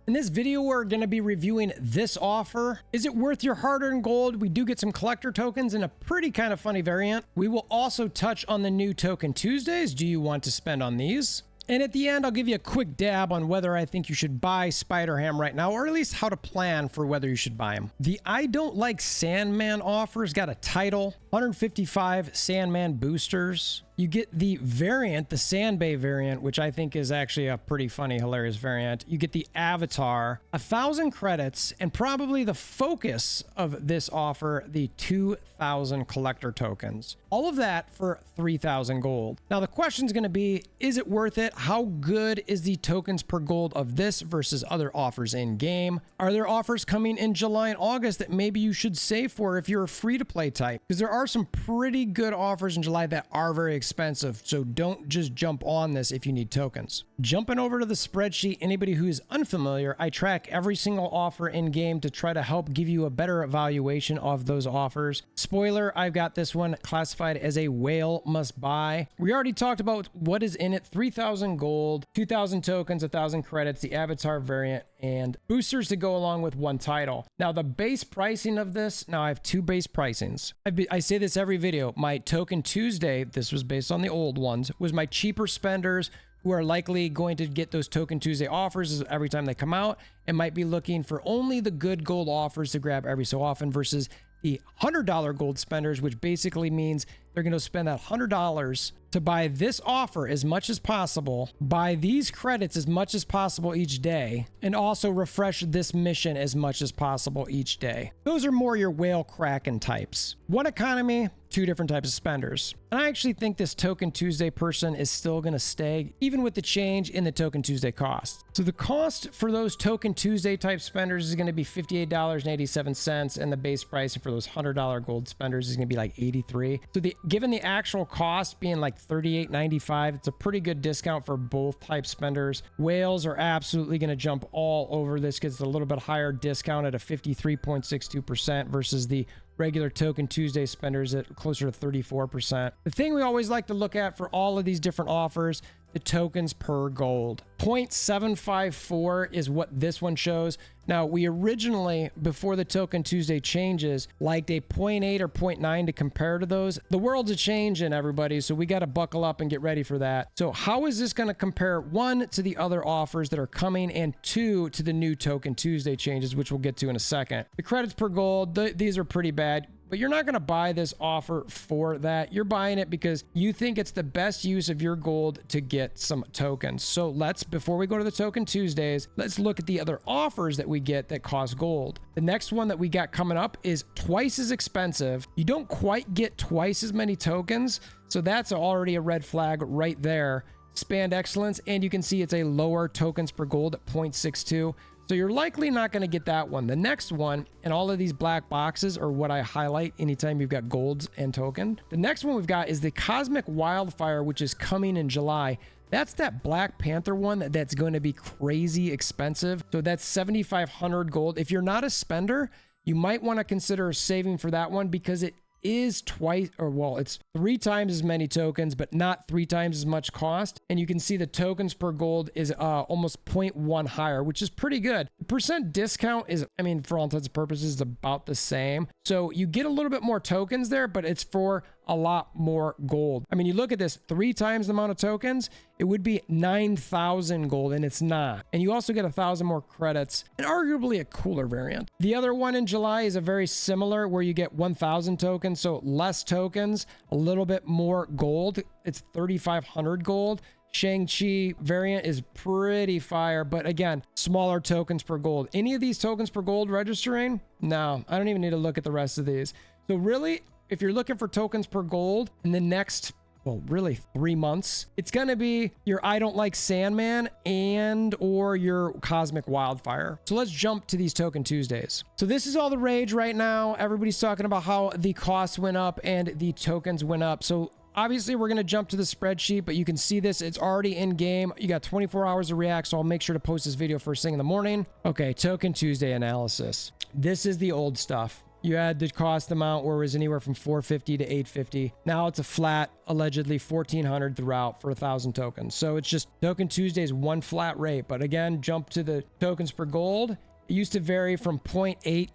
In this video, we're going to be reviewing this offer. Is it worth your hard-earned gold? We do get some collector tokens in a pretty kind of funny variant. We will also touch on the new Token Tuesdays. Do you want to spend on these? And at the end, I'll give you a quick dab on whether I think you should buy Spider-Ham right now, or at least how to plan for whether you should buy him. The I Don't Like Sandman offer's got a title, 155 Sandman boosters. You get the variant, the Sandbay variant, which I think is actually a pretty funny, hilarious variant. You get the avatar, 1,000 credits, and probably the focus of this offer, the 2,000 collector tokens. All of that for 3,000 gold. Now the question is going to be, is it worth it? How good is the tokens per gold of this versus other offers in game? Are there offers coming in July and August that maybe you should save for if you're a free-to-play type? Because there are some pretty good offers in July that are very expensive, so don't just jump on this if you need tokens. Jumping over to the spreadsheet, anybody who's unfamiliar, I track every single offer in game to try to help give you a better evaluation of those offers. Spoiler, I've got this one classified as a whale must buy. We already talked about what is in it: 3,000 gold, 2,000 tokens, 1,000 credits, the avatar variant, and boosters to go along with one title. Now the base pricing of this, now I have two base pricings. I say this every video. My Token Tuesday, this was based on the old ones, was my cheaper spenders who are likely going to get those Token Tuesday offers every time they come out and might be looking for only the good gold offers to grab every so often, versus the $100 gold spenders, which basically means they're going to spend that $100 to buy this offer as much as possible, buy these credits as much as possible each day, and also refresh this mission as much as possible each day. Those are more your whale kraken types. One economy, two different types of spenders. And I actually think this Token Tuesday person is still going to stay, even with the change in the Token Tuesday cost. So the cost for those Token Tuesday type spenders is going to be $58.87, and the base price for those $100 gold spenders is going to be like $83. So given the actual cost being like $38.95, it's a pretty good discount for both type spenders. Whales are absolutely going to jump all over this because it's a little bit higher discount at a 53.62% versus the regular Token Tuesday spenders at closer to 34%. The thing we always like to look at for all of these different offers, the tokens per gold. 0.754 is what this one shows. Now, we originally, before the Token Tuesday changes, liked a 0.8 or 0.9 to compare to those. The world's a changing, everybody, so we got to buckle up and get ready for that. So how is this going to compare, one, to the other offers that are coming, and two, to the new Token Tuesday changes, which we'll get to in a second? The credits per gold, these are pretty bad. But you're not going to buy this offer for that. You're buying it because you think it's the best use of your gold to get some tokens. So before we go to the Token Tuesdays, let's look at the other offers that we get that cost gold. The next one that we got coming up is twice as expensive. You don't quite get twice as many tokens, so that's already a red flag right there. Spanned Excellence, and you can see it's a lower tokens per gold at 0.62. So you're likely not going to get that one. The next one, and all of these black boxes are what I highlight anytime you've got golds and token. The next one we've got is the Cosmic Wildfire, which is coming in July. That's that Black Panther one that's going to be crazy expensive. So that's 7,500 gold. If you're not a spender, you might want to consider saving for that one because it is it's 3 times as many tokens, but not 3 times as much cost. And you can see the tokens per gold is almost 0.1 higher, which is pretty good. The percent discount is, I mean, for all intents and purposes, about the same. So you get a little bit more tokens there, but it's for a lot more gold. I mean, you look at this, 3 times the amount of tokens, it would be 9,000 gold, and it's not. And you also get 1,000 more credits, and arguably a cooler variant. The other one in July is a very similar, where you get 1,000 tokens, so less tokens, a little bit more gold. It's 3,500 gold. Shang-Chi variant is pretty fire, but again, smaller tokens per gold. Any of these tokens per gold registering? No, I don't even need to look at the rest of these. So really, if you're looking for tokens per gold in the next, well, really 3 months, it's going to be your I Don't Like Sandman and or your Cosmic Wildfire. So let's jump to these Token Tuesdays. So this is all the rage right now. Everybody's talking about how the costs went up and the tokens went up. So obviously we're going to jump to the spreadsheet, but you can see this, it's already in game. You got 24 hours to react, so I'll make sure to post this video first thing in the morning. Okay, Token Tuesday analysis. This is the old stuff. You add the cost amount where it was anywhere from 450 to 850. Now it's a flat, allegedly 1400 throughout for 1,000 tokens. So it's just Token Tuesday's one flat rate. But again, jump to the tokens per gold. It used to vary from 0.89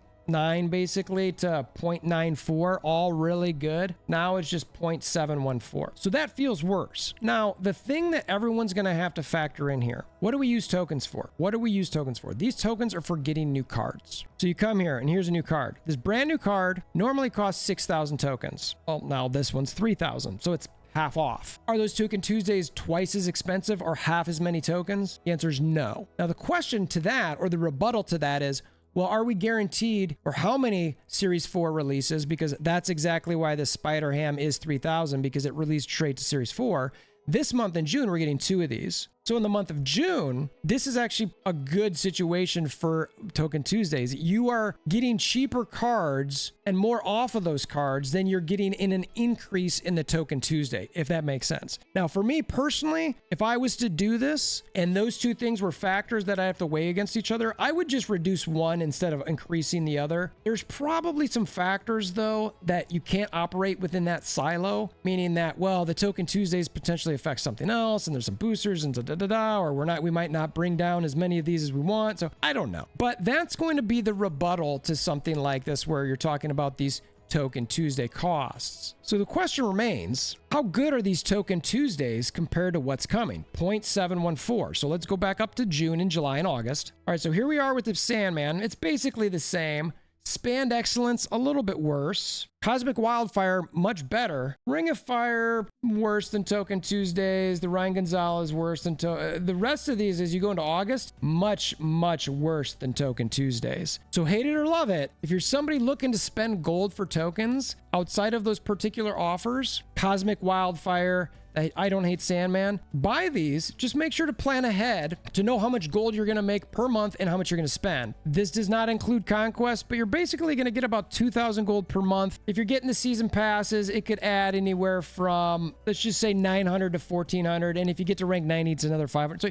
basically to 0.94, all really good. Now it's just 0.714. So that feels worse. Now, the thing that everyone's going to have to factor in here, what do we use tokens for? What do we use tokens for? These tokens are for getting new cards. So you come here and here's a new card. This brand new card normally costs 6,000 tokens. Well, now this one's 3,000. So it's half off. Are those Token Tuesdays twice as expensive or half as many tokens? The answer is no. Now the question to that, or the rebuttal to that, is, well, are we guaranteed, or how many Series 4 releases? Because that's exactly why the Spider Ham is 3,000, because it released straight to Series 4. This month in June, we're getting 2 of these. So in the month of June, this is actually a good situation for Token Tuesdays. You are getting cheaper cards and more off of those cards than you're getting in an increase in the Token Tuesday, if that makes sense. Now, for me personally, if I was to do this and those two things were factors that I have to weigh against each other, I would just reduce one instead of increasing the other. There's probably some factors, though, that you can't operate within that silo, meaning that, well, the Token Tuesdays potentially affect something else, and there's some boosters and or we might not bring down as many of these as we want. So I don't know. But that's going to be the rebuttal to something like this, where you're talking about these Token Tuesday costs. So the question remains, how good are these Token Tuesdays compared to what's coming? 0.714. So let's go back up to June and July and August. All right, so here we are with the Sandman. It's basically the same. Spanned Excellence, a little bit worse. Cosmic Wildfire, much better. Ring of Fire, worse than Token Tuesdays. The Ryan Gonzalez, worse than the rest of these, as you go into August, much, much worse than Token Tuesdays. So hate it or love it, if you're somebody looking to spend gold for tokens outside of those particular offers, Cosmic Wildfire, I Don't Hate Sandman, buy these. Just make sure to plan ahead to know how much gold you're going to make per month and how much you're going to spend. This does not include Conquest, but you're basically going to get about 2,000 gold per month. If you're getting the season passes, it could add anywhere from, let's just say 900 to 1,400. And if you get to rank 90, it's another 500. So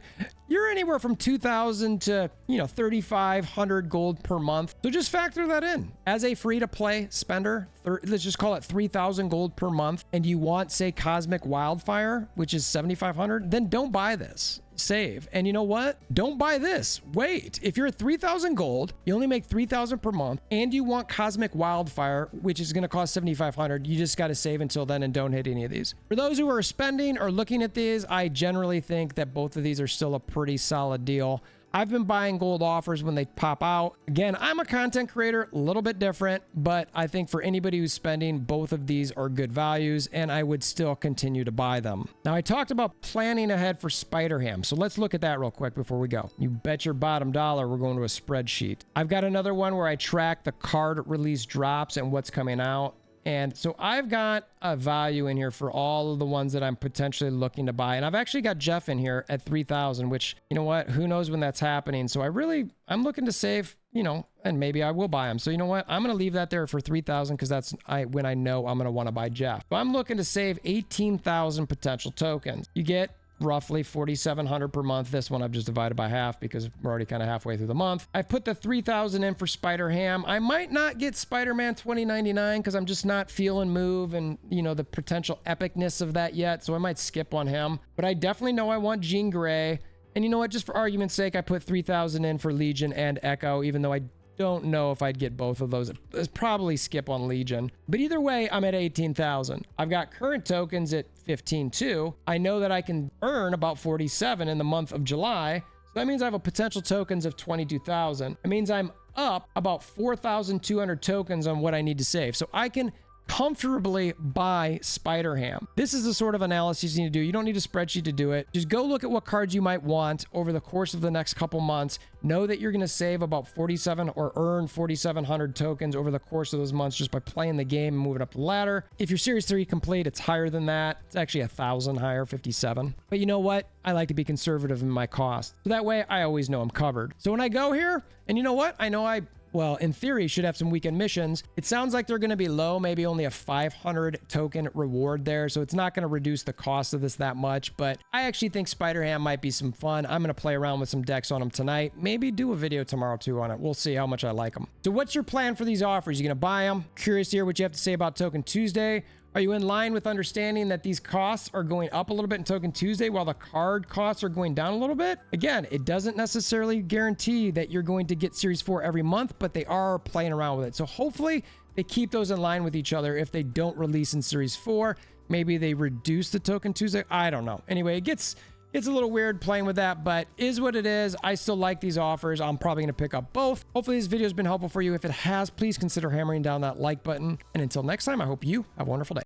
you're anywhere from 2,000 to, 3,500 gold per month. So just factor that in. As a free-to-play spender, let's just call it 3,000 gold per month, and you want, say, Cosmic Wildfire, which is 7,500, then don't buy this. Save. And you know what? Don't buy this. Wait. If you're at 3,000 gold, you only make 3,000 per month, and you want Cosmic Wildfire, which is going to cost 7,500, you just got to save until then and don't hit any of these. For those who are spending or looking at these, I generally think that both of these are still a pretty solid deal. I've been buying gold offers when they pop out. Again, I'm a content creator, a little bit different, but I think for anybody who's spending, both of these are good values, and I would still continue to buy them. Now, I talked about planning ahead for Spider Ham, so let's look at that real quick before we go. You bet your bottom dollar we're going to a spreadsheet. I've got another one where I track the card release drops and what's coming out. And so I've got a value in here for all of the ones that I'm potentially looking to buy. And I've actually got Jeff in here at 3,000, which, you know what, who knows when that's happening. So I'm looking to save, and maybe I will buy them. So you know what, I'm going to leave that there for 3,000 because that's when I know I'm going to want to buy Jeff. But I'm looking to save 18,000 potential tokens. You get roughly 4,700 per month. This one I've just divided by half because we're already kind of halfway through the month. I've put the 3,000 in for Spider Ham. I might not get Spider-Man 2099 because I'm just not feeling move and the potential epicness of that yet. So I might skip on him, but I definitely know I want Jean Grey. And you know what, just for argument's sake, I put 3,000 in for Legion and Echo, even though I don't know if I'd get both of those. I'd probably skip on Legion. But either way, I'm at 18,000. I've got current tokens at 15.2. I know that I can earn about 47 in the month of July. So that means I have a potential tokens of 22,000. It means I'm up about 4,200 tokens on what I need to save. So I can comfortably buy Spider Ham. This is the sort of analysis you need to do. You don't need a spreadsheet to do it. Just go look at what cards you might want over the course of the next couple months. Know that you're going to save about 47 or earn 4,700 tokens over the course of those months just by playing the game and moving up the ladder. If you're Series 3 complete, it's higher than that. It's actually 1,000 higher, 57. But you know what? I like to be conservative in my cost. So that way I always know I'm covered. So when I go here, and you know what? I know I well, in theory, should have some weekend missions. It sounds like they're going to be low, maybe only a 500 token reward there. So it's not going to reduce the cost of this that much, but I actually think Spider-Ham might be some fun. I'm going to play around with some decks on them tonight. Maybe do a video tomorrow too on it. We'll see how much I like them. So what's your plan for these offers? You going to buy them? Curious to hear what you have to say about Token Tuesday. Are you in line with understanding that these costs are going up a little bit in Token Tuesday while the card costs are going down a little bit? Again, it doesn't necessarily guarantee that you're going to get Series 4 every month, but they are playing around with it. So hopefully they keep those in line with each other. If they don't release in Series 4, maybe they reduce the Token Tuesday. I don't know. Anyway, it gets a little weird playing with that, but is what it is. I still like these offers. I'm probably going to pick up both. Hopefully this video has been helpful for you. If it has, please consider hammering down that like button. And until next time, I hope you have a wonderful day.